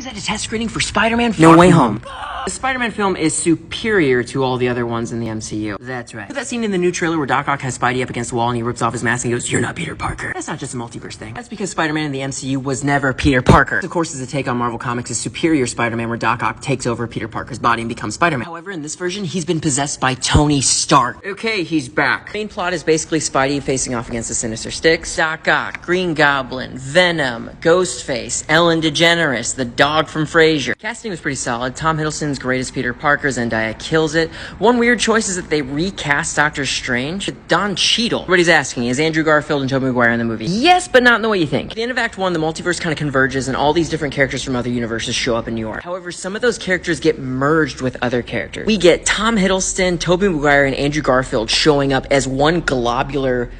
was at a test screening for Spider-Man No Far Way From Home. The Spider-Man film is superior to all the other ones in the MCU. That's right. That scene in the new trailer where Doc Ock has Spidey up against the wall and he rips off his mask and he goes, "You're not Peter Parker." That's not just a multiverse thing. That's because Spider-Man in the MCU was never Peter Parker. Of course, is a take on Marvel Comics' Superior Spider-Man where Doc Ock takes over Peter Parker's body and becomes Spider-Man. However, in this version, he's been possessed by Tony Stark. Okay, he's back. The main plot is basically Spidey facing off against the Sinister Six, Doc Ock, Green Goblin, Venom, Ghostface, Ellen DeGeneres, the dog from Frasier. Casting was pretty solid. Tom Hiddleston's great as Peter Parker. Zendaya kills it. One weird choice is that they recast Doctor Strange with Don Cheadle. Everybody's asking, is Andrew Garfield and Tobey Maguire in the movie? Yes, but not in the way you think. At the end of Act 1, the multiverse kind of converges and all these different characters from other universes show up in New York. However, some of those characters get merged with other characters. We get Tom Hiddleston, Tobey Maguire, and Andrew Garfield showing up as one globular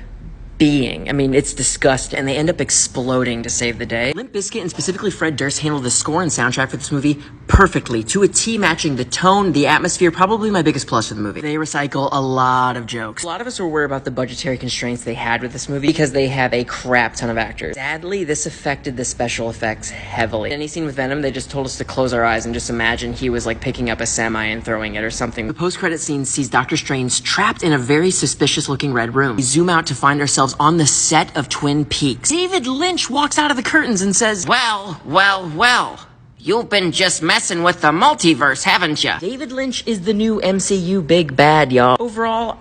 being. I mean, it's disgusting, and they end up exploding to save the day. Limp Bizkit and specifically Fred Durst handled the score and soundtrack for this movie perfectly, to a T, matching the tone, the atmosphere, probably my biggest plus for the movie. They recycle a lot of jokes. A lot of us were worried about the budgetary constraints they had with this movie because they have a crap ton of actors. Sadly, this affected the special effects heavily. Any scene with Venom, they just told us to close our eyes and just imagine he was like picking up a semi and throwing it or something. The post-credit scene sees Doctor Strange trapped in a very suspicious looking red room. We zoom out to find ourselves on the set of Twin Peaks. David Lynch walks out of the curtains and says, "Well, you've been just messing with the multiverse, haven't you?" David Lynch is the new MCU big bad, y'all. Overall,